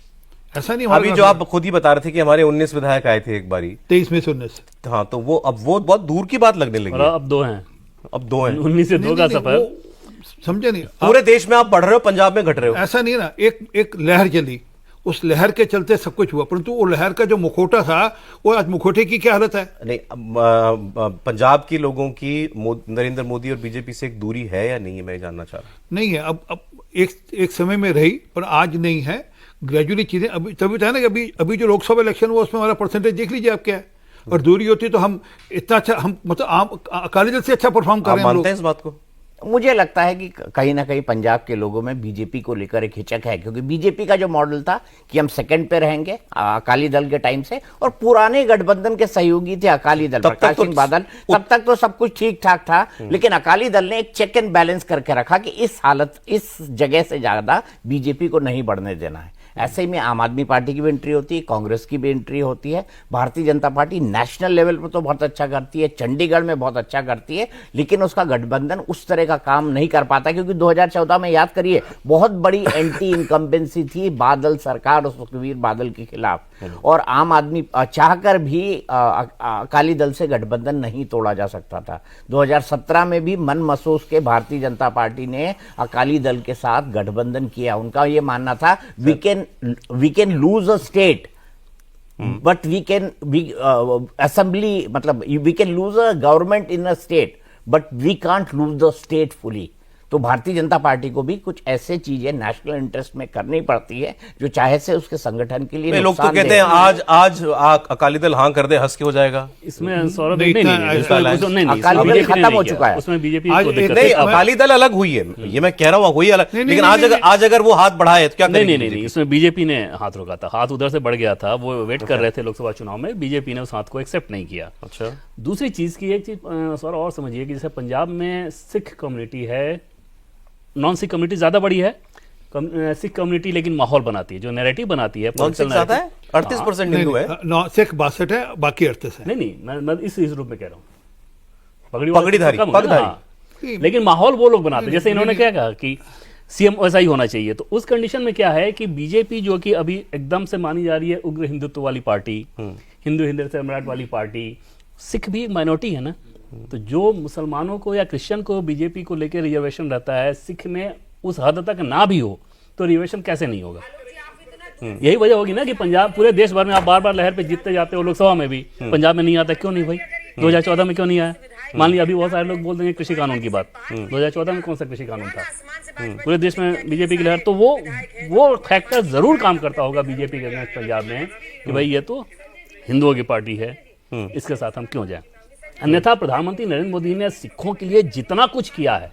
ऐसा नहीं अभी जो आप खुद ही बता रहे थे कि हमारे 19 विधायक आए थे एक बारी, 23 में से 19। हाँ, तो वो अब वो बहुत दूर की बात लगने लगी। अब 2 हैं, अब 2 हैं। 19 से 2 का सफर। समझे नहीं, पूरे देश में आप बढ़ रहे हो, पंजाब में घट रहे हो। ऐसा नहीं ना, एक लहर चली, उस लहर के चलते सब कुछ हुआ, परंतु वो लहर का जो मुखौटा था, वो आज मुखौटे की क्या हालत है? नहीं, पंजाब के लोगों की नरेंद्र मोदी और बीजेपी से एक दूरी है या नहीं है, मैं जानना चाह रहा हूं। नहीं है, अब एक समय में रही पर आज नहीं है। ग्रेजुअली चीजें अभी तभी था ना कि अभी जो लोकसभा इलेक्शन हुआ उसमें हमारा परसेंटेज देख लीजिए आप क्या है। और दूरी होती तो हम इतना अच्छा, हम मतलब अकाली दल से अच्छा परफॉर्म कर रहे हैं। मानते हैं इस बात को? मुझे लगता है कि कहीं ना कहीं पंजाब के लोगों में बीजेपी को लेकर एक हिचक है, क्योंकि बीजेपी का जो मॉडल था कि हम सेकंड पे रहेंगे अकाली दल के टाइम से, और पुराने गठबंधन के सहयोगी थे अकाली दल, प्रकाश सिंह बादल, तब तक तो सब कुछ ठीक ठाक था। लेकिन अकाली दल ने एक चेक एंड बैलेंस करके रखा कि इस जगह से ज्यादा बीजेपी को नहीं बढ़ने देना है। ऐसे ही में आम आदमी पार्टी की भी एंट्री होती है, कांग्रेस की भी एंट्री होती है। Bharatiya Janata party national level पर तो बहुत अच्छा करती है, चंडीगढ़ में बहुत अच्छा करती है, लेकिन उसका गठबंधन उस तरह का काम नहीं कर पाता, क्योंकि 2014 में याद करिए बहुत बड़ी एंटी इनकम्बेंसी थी बादल सरकार और सुखबीर बादल के खिलाफ, और आम आदमी चाहकर भी अकाली दल से गठबंधन नहीं तोड़ा जा सकता था। 2017 में भी मन महसूस के भारतीय जनता पार्टी ने अकाली दल के साथ गठबंधन किया। उनका यह मानना था we can lose a state, but we can assembly, मतलब we can lose a government in a state, but we can't lose the state fully. तो भारतीय जनता पार्टी को भी कुछ ऐसे चीजें नेशनल इंटरेस्ट में करनी पड़ती है जो चाहे से उसके संगठन के लिए लोग तो नुकसानदेह कहते हैं आज अकाली दल हाँ कर दे हंस के हो जाएगा। इसमें सौरभ नहीं, नहीं, इतना नहीं, ऐसा नहीं, नहीं, अकाली इसमें दल BJP ने खत्म नहीं हो किया। चुका है। उसमें बीजेपी आज को दिक्कत नहीं, है। अकाली दल अलग हुई है, ये मैं कह रहा हूँ वही अलग, नहीं, लेकिन नहीं, आज अगर वो हाथ बढ़ाए तो क्या नहीं करेगी नहीं नहीं, इसमें बीजेपी ने हाथ रोका था, हाथ उधर से बढ़ गया था, वो वेट कर रहे थे लोकसभा चुनाव में, बीजेपी ने उस हाथ को एक्सेप्ट नहीं किया। अच्छा, दूसरी चीज की एक चीज सर और समझिए कि जैसे पंजाब में सिख कम्युनिटी है, नॉन सिख कम्युनिटी ज्यादा बड़ी है, सिख कम्युनिटी लेकिन माहौल बनाती है, जो नैरेटिव बनाती है, नॉन सिख ज्यादा है, 38% हिंदू है। सिख 62 है, बाकी 38 है। नहीं नहीं, मैं इस रूप में कह रहा हूँ, पगड़ीधारी, कम है ना, पगधारी। हाँ। लेकिन माहौल वो लोग बनाते हैं, जैसे इन्होंने क्या कहा कि सीएम ऐसा ही होना चाहिए, तो उस कंडीशन में क्या है कि बीजेपी जो कि अभी एकदम से मानी जा रही है उग्र हिंदुत्व वाली पार्टी, हिंदू हिंदू सम्राट वाली पार्टी, सिख भी माइनॉरिटी है ना, तो जो मुसलमानों को या क्रिश्चियन को बीजेपी को लेकर रिजर्वेशन रहता है, सिख में उस हद तक ना भी हो तो रिजर्वेशन कैसे नहीं होगा। यही वजह होगी ना कि पंजाब, पूरे देश भर में आप बार बार लहर पे जीतते जाते हो, लोकसभा में भी पंजाब में नहीं आता, क्यों नहीं भाई? 2014 में क्यों नहीं आया? मान लिया अभी बहुत सारे लोग बोल देंगे कृषि कानून की बात, 2014 में कौन सा कृषि कानून था? पूरे देश में बीजेपी की लहर, तो वो फैक्टर जरूर काम करता होगा बीजेपी के अगेंस्ट पंजाब में कि भाई ये तो हिंदुओं की पार्टी है, इसके साथ हम क्यों जाएं। अन्यथा प्रधानमंत्री नरेंद्र मोदी ने सिखों के लिए जितना कुछ किया है,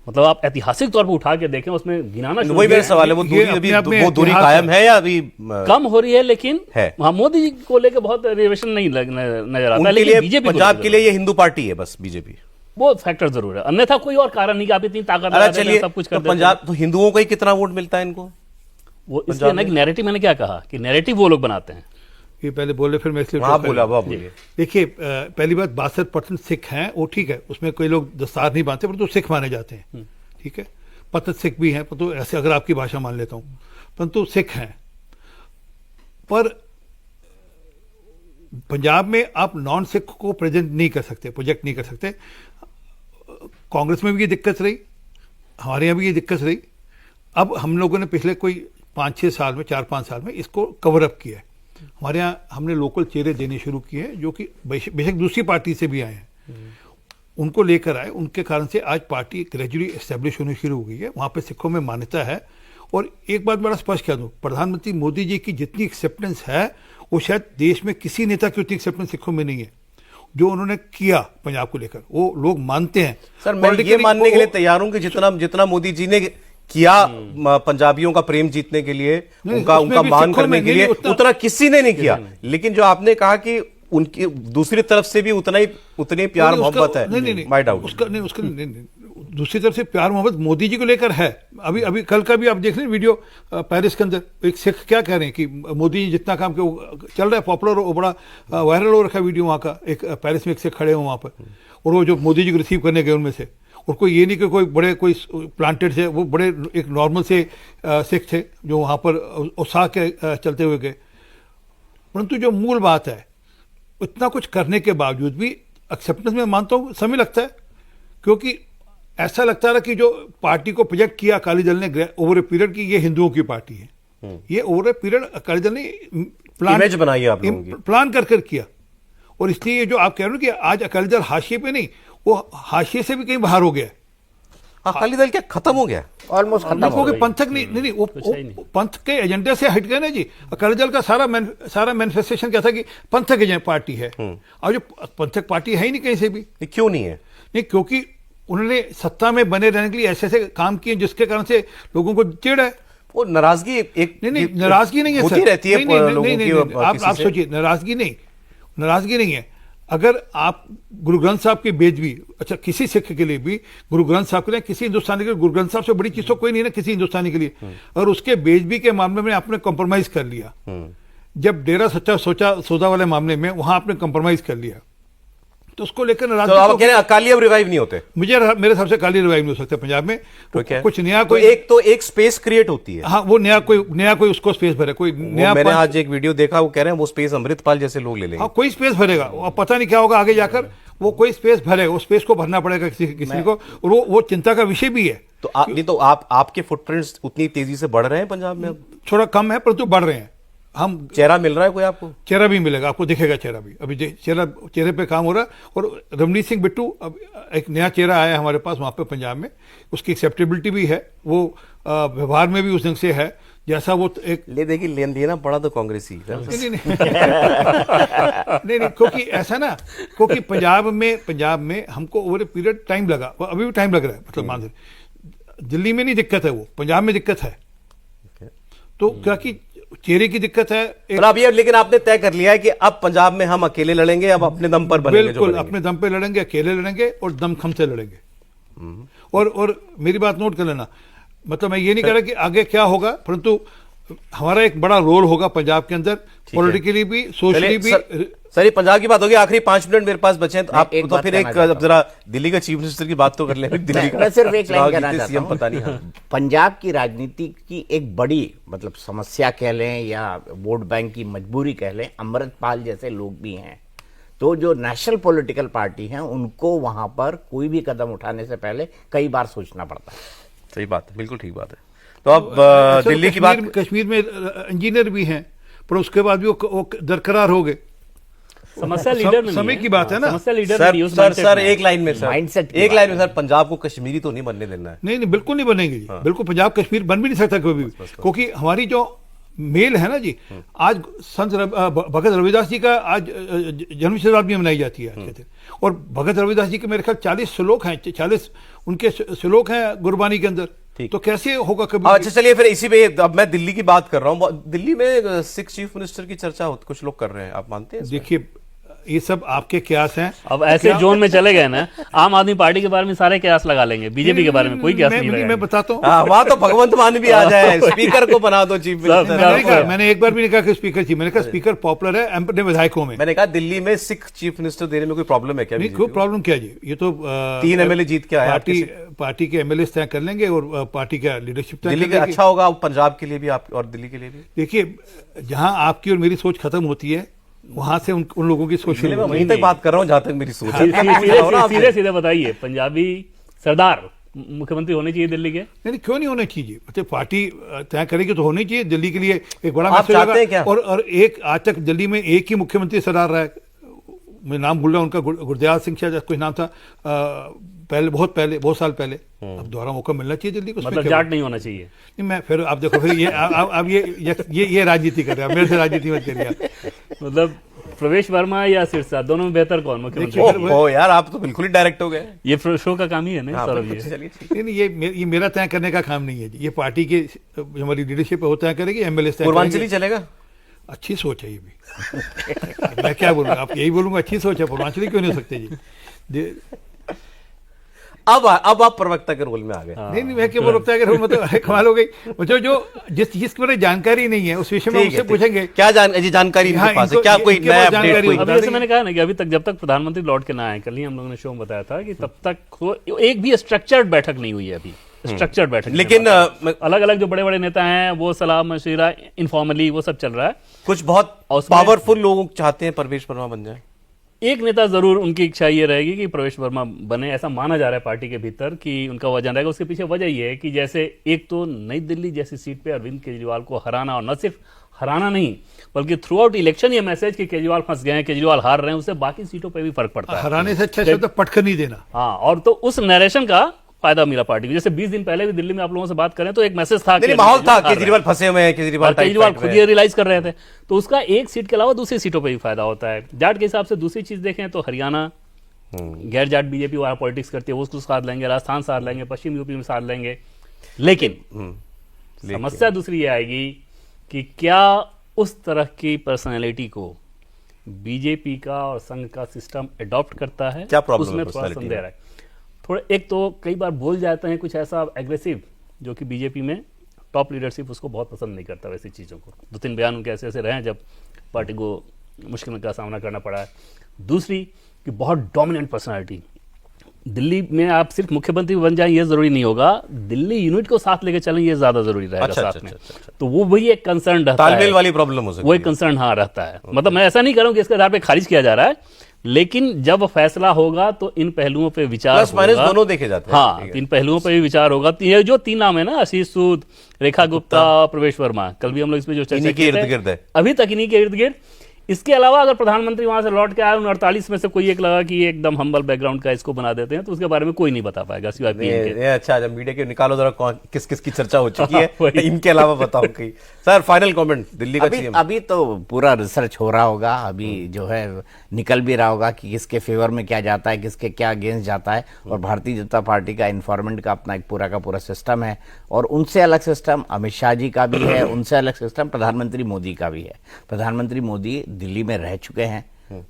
मतलब आप ऐतिहासिक तौर पर उठा के देखें, उसमें गिनाना शुरू वही मेरा किया। सवाल है, वो दूरी अभी वो दूरी इतिहास कायम है या अभी कम हो रही है, लेकिन है। हाँ, मोदी जी को लेकर बहुत रिजर्वेशन नहीं नजर आता, उनके लेकिन लिए बीजेपी पंजाब के लिए ये हिंदू पार्टी है बस बीजेपी, वो फैक्टर जरूर है, अन्यथा कोई और कारण नहीं कि आप इतनी ताकत लगा अरे देते हैं, चलिए, सब कुछ तो कर देते हैं। पंजाब तो हिंदुओं का ही कितना वोट मिलता है इनको? वो इसलिए ना कि नैरेटिव, मैंने क्या कहा कि नैरेटिव वो लोग बनाते हैं। ये पहले बोले फिर मैं इसलिए आप बोला, आप बोलिए। देखिए, पहली बात 62% सिख हैं, वो ठीक है, उसमें कोई लोग दस्तार नहीं बांधते, परंतु सिख माने जाते हैं, ठीक है। पतत सिख भी हैं, परंतु ऐसे अगर आपकी भाषा मान लेता हूँ, परंतु सिख हैं। पर पंजाब में आप नॉन सिख को प्रेजेंट नहीं कर सकते, प्रोजेक्ट नहीं कर सकते। कांग्रेस में भी ये दिक्कत रही, हमारे यहाँ भी ये दिक्कत रही। अब हम लोगों ने पिछले कोई 5-6 साल में, 4-5 साल में इसको कवर अप किया है। हमारे यहाँ हमने लोकल चेहरे देने शुरू किए हैं, जो कि बेशक दूसरी पार्टी से भी आए हैं, उनको लेकर आए। उनके कारण से आज पार्टी ग्रेजुअली एस्टेब्लिश होनी शुरू हो गई है, वहाँ पे सिखों में मान्यता है। और एक बात बड़ा स्पष्ट कह दूँ, प्रधानमंत्री मोदी जी की जितनी एक्सेप्टेंस है, वो शायद देश में किसी नेता की उतनी एक्सेप्टेंस सिखों में नहीं है। जो उन्होंने किया पंजाब को लेकर, वो लोग मानते हैं। सर, मैं ये मानने के लिए तैयार हूं कि जितना मोदी जी ने किया पंजाबियों का प्रेम जीतने के लिए, उनका मान करने के लिए, उतना किसी ने नहीं किया। लेकिन जो आपने कहा कि उनकी दूसरी तरफ से भी उतनी प्यार मोहब्बत है, माय डाउट उसका नहीं, दूसरी तरफ से प्यार मोहब्बत मोदी जी को लेकर है। अभी कल का भी आप देख रहे हैं वीडियो, पेरिस के अंदर एक सिख क्या कह रहे हैं कि मोदी जी जितना काम किया, चल रहा है पॉपुलर, वो बड़ा वायरल हो रखा है वीडियो वहाँ का। एक पेरिस में एक सिख खड़े हो वहाँ पर, और वो जो मोदी जी को रिसीव करने गए उनमें से, और कोई ये नहीं कि कोई प्लांटेड से, वो बड़े एक नॉर्मल से सिख थे जो वहाँ पर उत्साह के चलते हुए गए। परंतु जो मूल बात है, इतना कुछ करने के बावजूद भी एक्सेप्टेंस में मानता हूँ समय लगता है, क्योंकि ऐसा लगता रहा कि जो पार्टी को प्रोजेक्ट किया अकाली दल ने ओवर ए पीरियड की, ये हिंदुओं की पार्टी है। ये over a period Akali Dal ने इमेज बनाई है आप लोगों की, प्लान कर किया। और इसलिए जो आप कह रहे हो कि आज अकाली दल हाशिए पे नहीं, वो हाशिए से भी कहीं बाहर हो गया। अकाली दल क्या खत्म हो गया? ऑलमोस्ट खत्म हो गई। पंथक नहीं, वो पंथ के एजेंडे से हट गए ना जी। अकाली दल का सारा मैनिफेस्टेशन क्या था कि पंथक पार्टी है, और जो पंथक पार्टी है ही नहीं कहीं से भी। क्यों नहीं है? नहीं, क्योंकि उन्होंने सत्ता में बने रहने के लिए ऐसे ऐसे काम किए जिसके कारण से लोगों को चिढ़ है। वो नाराजगी एक नहीं, नाराजगी नहीं है होती सर, रहती है लोगों की। आप सोचिए, नाराजगी नहीं है। अगर आप गुरु ग्रंथ साहब की बेदबी, अच्छा किसी सिख के लिए भी गुरु ग्रंथ साहब के लिए, किसी हिंदुस्तानी के लिए गुरु ग्रंथ साहब से बड़ी चीज तो कोई नहीं है ना किसी हिंदुस्तानी के लिए। और उसके बेदबी के मामले में आपने कॉम्प्रोमाइज कर लिया। जब डेरा सच्चा सौदा वाले मामले में वहां आपने कॉम्प्रोमाइज कर लिया, तो उसको लेकर नाराजगी। तो आप कह रहे हैं अकाली अब रिवाइव नहीं होते? मेरे हिसाब से अकाली रिवाइव नहीं हो सकते पंजाब में। तो क्या? कुछ नया तो एक स्पेस क्रिएट होती है। हाँ, वो नया कोई उसको स्पेस भरे, कोई नया। मैंने आज एक वीडियो देखा, वो कह रहे हैं वो स्पेस अमृतपाल जैसे लोग ले लेंगे। हाँ, कोई स्पेस भरेगा, अब पता नहीं क्या होगा आगे जाकर, वो कोई स्पेस भरेगा, वो स्पेस को भरना पड़ेगा किसी को, और वो चिंता का विषय भी है। तो आपके फुटप्रिंट्स उतनी तेजी से बढ़ रहे हैं पंजाब में? अब थोड़ा कम है, परंतु बढ़ रहे हैं। हम चेहरा मिल रहा है कोई आपको? चेहरा भी मिलेगा, आपको दिखेगा चेहरा भी। अभी चेहरे पे काम हो रहा है। और रमनीत सिंह बिट्टू अब एक नया चेहरा आया है हमारे पास वहाँ पे पंजाब में, उसकी एक्सेप्टेबिलिटी भी है, वो व्यवहार में भी उस ढंग से है जैसा वो एक देखिए लेना पड़ा तो कांग्रेसी। नहीं नहीं, क्योंकि ऐसा ना, क्योंकि पंजाब में हमको ओवर ए पीरियड टाइम लगा, अभी भी टाइम लग रहा है, मतलब मान दिल्ली में नहीं दिक्कत है, वो पंजाब में दिक्कत है। तो क्या कि चेहरे की दिक्कत है अब ये, लेकिन आपने तय कर लिया है कि अब पंजाब में हम अकेले लड़ेंगे, अब अपने दम पर बनेंगे। बिल्कुल अपने दम पे लड़ेंगे, अकेले लड़ेंगे और दमखम से लड़ेंगे। और मेरी बात नोट कर लेना, मतलब मैं ये नहीं कह रहा कि आगे क्या होगा, परंतु हमारा एक बड़ा रोल होगा पंजाब के अंदर, पॉलिटिकली भी, सोशली भी। सर ये पंजाब की बात होगी, आखिरी 5 मिनट मेरे पास बचे हैं, तो आप तो फिर एक जरा दिल्ली का चीफ मिनिस्टर की बात तो कर लें। दिल्ली का मैं सिर्फ एक लाइन कहना चाहता हूं, पता नहीं। पंजाब की राजनीति की एक बड़ी मतलब समस्या कह लें या वोट बैंक की मजबूरी कह लें, अमृतपाल जैसे लोग भी हैं। तो जो नेशनल पॉलिटिकल पार्टी हैं उनको वहां पर कोई भी कदम उठाने से पहले कई बार सोचना पड़ता है। सही बात है, बिल्कुल ठीक बात है। तो अब दिल्ली की बात, कश्मीर में इंजीनियर भी हैं, पर उसके बाद भी वो दरकरार हो गए। समस्या लीडर में समय की बात है ना। समस्या लीडर सर एक लाइन में Mindset की एक बात लाइन में सर, पंजाब को कश्मीरी तो नहीं बनने देना है। नहीं, बिल्कुल नहीं बनेगी जी। बिल्कुल पंजाब कश्मीर बन भी नहीं सकता कभी भी, क्योंकि हमारी जो मेल है ना जी, आज संत भगत रविदास जी का आज जन्म शताब्दी मनाई जाती है कहते हैं। और भगत रविदास जी के मेरे ख्याल 40 श्लोक हैं, 40 उनके श्लोक हैं गुरबानी के अंदर। तो कैसे होगा कभी? अच्छा चलिए फिर इसी पे, अब मैं दिल्ली की बात कर रहा हूँ। दिल्ली में 6 चीफ मिनिस्टर की चर्चा कुछ लोग कर रहे हैं, आप मानते हैं? देखिए ये सब आपके कयास हैं। अब ऐसे जोन में चले गए ना, आम आदमी पार्टी के बारे में सारे कयास लगा लेंगे, बीजेपी के बारे में कोई कयास नहीं लगाएंगे। मैं बताता हूँ, वहां तो भगवंत मान भी आ जाए, स्पीकर को बना दो चीफ मिनिस्टर। मैंने एक बार भी नहीं कहा कि स्पीकर चाहिए, मैंने कहा स्पीकर पॉपुलर है अपने विधायकों में। मैंने कहा दिल्ली में 6 चीफ मिनिस्टर देने में कोई प्रॉब्लम है क्या? नहीं, कोई प्रॉब्लम क्या जी, ये तो 3 एमएलए जीत के आया, पार्टी के एमएलए तय कर लेंगे और पार्टी का लीडरशिप तय कर दिल्ली का अच्छा होगा पंजाब के लिए भी आप और दिल्ली के लिए भी। देखिए जहां आपकी और मेरी सोच खत्म होती है, वहां से उन लोगों की सोच। मैं वहीं तक बात कर रहा हूं जहां तक मेरी सोच है। सीधे बताइए, पंजाबी सरदार मुख्यमंत्री होने चाहिए दिल्ली के? नहीं, क्यों नहीं होने चाहिए, मतलब पार्टी तय करेगी तो होनी चाहिए। दिल्ली के लिए एक बड़ा मैसेज होगा। और एक आज तक दिल्ली में एक ही मुख्यमंत्री सरदार रहा है, मैं नाम भूल रहा हूं उनका, गुरदयाल सिंह शायद कोई नाम था, बहुत साल पहले। अब दोबारा मौका मिलना चाहिए दिल्ली को। मतलब जाट नहीं होना चाहिए? नहीं, मैं फिर आप देखो, फिर अब ये राजनीति कर रहे हैं, मेरे से राजनीति मत करिए। मतलब प्रवेश वर्मा या सिरसा, दोनों में बेहतर कौन मुख्यमंत्री? ओ यार, आप तो बिल्कुल ही डायरेक्ट हो गए। ये शो का काम ही है ना सौरभ जी। नहीं, ये मेरा तय करने का काम नहीं है जी, ये पार्टी की हमारी लीडरशिप है वो तय करेगी, एमएलए तय पूर्वांचली चलेगा। अच्छी सोच है ये भी। मैं क्या बोलूंगा, आप यही बोलूंगा, अच्छी सोच है, पूर्वांचली क्यों नहीं हो सकते जी? अब आप प्रवक्ता के रोल में आ गए। नहीं, मैं क्या प्रवक्ता के रोल, मतलब कमाल हो गई। जो जिसकी मेरे जानकारी नहीं है उस विषय में उससे पूछेंगे क्या जानकारी इनके पास है, क्या कोई नया अपडेट? अभी जैसे मैंने कहा ना कि अभी तक जब तक प्रधानमंत्री लौट के ना आए, कल ही हम लोगों ने शो में बताया था कि तब तक एक भी स्ट्रक्चर्ड बैठक नहीं हुई है अभी। स्ट्रक्चर्ड बैठक, लेकिन अलग अलग जो बड़े बड़े नेता हैं वो सलाह मशविरा इनफॉर्मली वो सब चल रहा है। कुछ बहुत पावरफुल लोग चाहते हैं प्रवेश वर्मा बन जाए। एक नेता जरूर, उनकी इच्छा ये रहेगी कि प्रवेश वर्मा बने, ऐसा माना जा रहा है पार्टी के भीतर कि उनका वजन रहेगा। उसके पीछे वजह ये है कि जैसे एक तो नई दिल्ली जैसी सीट पे अरविंद केजरीवाल को हराना, और न सिर्फ हराना नहीं बल्कि थ्रू आउट इलेक्शन ये मैसेज कि केजरीवाल फंस गए हैं, केजरीवाल हार रहे हैं, उससे बाकी सीटों पर भी फर्क पड़ता है। हराने से अच्छा तो पटकर नहीं देना। हाँ, और तो उस नरेशन का फायदा मिला पार्टी को। जैसे 20 दिन पहले भी दिल्ली में आप लोगों से बात करें तो एक मैसेज था, माहौल था केजरीवाल फंसे हुए हैं, केजरीवाल खुद ये रियलाइज कर रहे थे, तो उसका एक सीट के अलावा दूसरी सीटों पे भी फायदा होता है। जाट के हिसाब से दूसरी चीज देखें तो हरियाणा गैर जाट बीजेपी वाला पॉलिटिक्स करती है, वो उसको साथ लेंगे, राजस्थान साथ लेंगे, पश्चिम यूपी में साथ लेंगे। लेकिन समस्या दूसरी ये आएगी कि क्या उस तरह की पर्सनैलिटी को बीजेपी का और संघ का सिस्टम अडॉप्ट करता है? क्या प्रॉब्लम उसमें थोड़ा संदेह है। थोड़ा एक तो कई बार बोल जाते हैं कुछ ऐसा एग्रेसिव, जो कि बीजेपी में टॉप लीडरशिप उसको बहुत पसंद नहीं करता वैसी चीज़ों को। 2-3 बयान उनके ऐसे ऐसे रहे हैं जब पार्टी को मुश्किल का सामना करना पड़ा है। दूसरी कि बहुत डोमिनेंट पर्सनालिटी, दिल्ली में आप सिर्फ मुख्यमंत्री बन जाए ये जरूरी नहीं होगा, दिल्ली यूनिट को साथ लेके चलें ये ज्यादा जरूरी रहेगा साथ में। तो वो वही एक कंसर्न रहता है, तालमेल वाली प्रॉब्लम हो सकती है, वो एक कंसर्न हाँ रहता है। मतलब मैं ऐसा नहीं कर रहा हूं कि इसके आधार पे खारिज किया जा रहा है, लेकिन जब फैसला होगा तो इन पहलुओं पे विचार प्लस माइनस होगा। दोनों देखे जाते हैं। हाँ, ठीक है। इन पहलुओं पे भी विचार होगा। तो ये जो 3 नाम है ना, आशीष सूद, रेखा गुप्ता, प्रवेश वर्मा, कल भी हम लोग इस पे जो चर्चा इन्हीं के किए इर्द थे, गिर्द है। अभी तक इन्हीं के इर्द गिर्द। इसके अलावा अगर प्रधानमंत्री वहां से लौट के आए, उन 48 में से कोई एक लगा कि ये एकदम हम्बल बैकग्राउंड का इसको बना देते हैं, तो उसके बारे में कोई नहीं बता पाएगा सिवाय पीएम के। ये अच्छा, जब मीडिया के निकालो जरा कौन किस किस की चर्चा हो चुकी है वही। इनके अलावा बताओ कहीं। सर फाइनल कमेंट दिल्ली का अभी सीएम। अभी तो पूरा रिसर्च हो रहा होगा, अभी जो है निकल भी रहा होगा कि किसके फेवर में क्या जाता है, किसके क्या अगेंस्ट जाता है। और भारतीय जनता पार्टी का इन्फॉर्मेंट का अपना एक पूरा का पूरा सिस्टम है, और उनसे अलग सिस्टम अमित शाह जी का भी है, उनसे अलग सिस्टम प्रधानमंत्री मोदी का भी है। प्रधानमंत्री मोदी दिल्ली में रह चुके हैं,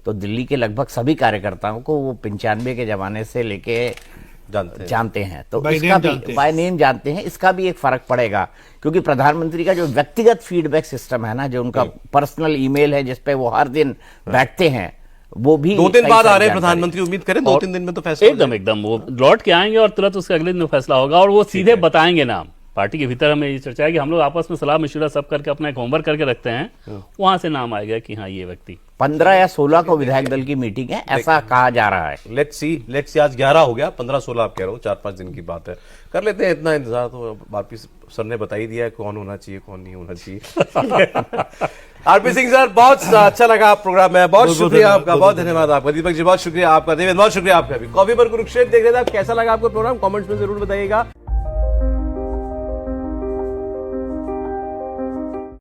तो दिल्ली के लगभग सभी कार्यकर्ताओं को वो 95 के जमाने से लेके जानते हैं, तो By इसका name भी जानते हैं। बाय नेम जानते हैं। इसका भी एक फर्क पड़ेगा, क्योंकि प्रधानमंत्री का जो व्यक्तिगत फीडबैक सिस्टम है ना, जो उनका पर्सनल ईमेल है जिसपे वो हर दिन बैठते हैं, वो भी 2 दिन कई बाद आ सारी रहे हैं जानकारी- प्रधानमंत्री, उम्मीद करें 2-3 दिन में तो फैसला हो एकदम एकदम वो लौट के आएंगे और तुरंत उसके अगले दिन फैसला होगा, और वो सीधे बताएंगे नाम। पार्टी के भीतर हमें ये चर्चा है कि हम लोग आपस में सलाह मशवरा सब करके अपना एक होमवर्क करके रखते हैं, वहां से नाम आएगा कि हाँ ये व्यक्ति। 15 या 16 को विधायक दल की मीटिंग है, ऐसा कहा जा रहा है। लेट्स सी आज 11 हो गया, 15-16 आप कह रहे हो, 4-5 दिन की बात है। कर लेते हैं इतना इंतजार, तो वापिस सर ने बता ही दिया है कौन होना चाहिए कौन नहीं होना चाहिए। आरपी सिंह सर, बहुत अच्छा लगा प्रोग्राम में, बहुत शुक्रिया आपका, बहुत धन्यवाद आपका। दीपक जी बहुत शुक्रिया आपका, देवेंद्र बहुत शुक्रिया आपका भी। कॉफी पर कुरुक्षेत्र देख रहे थे आप, कैसा लगा आपको प्रोग्राम, कमेंट्स में जरूर बताइएगा।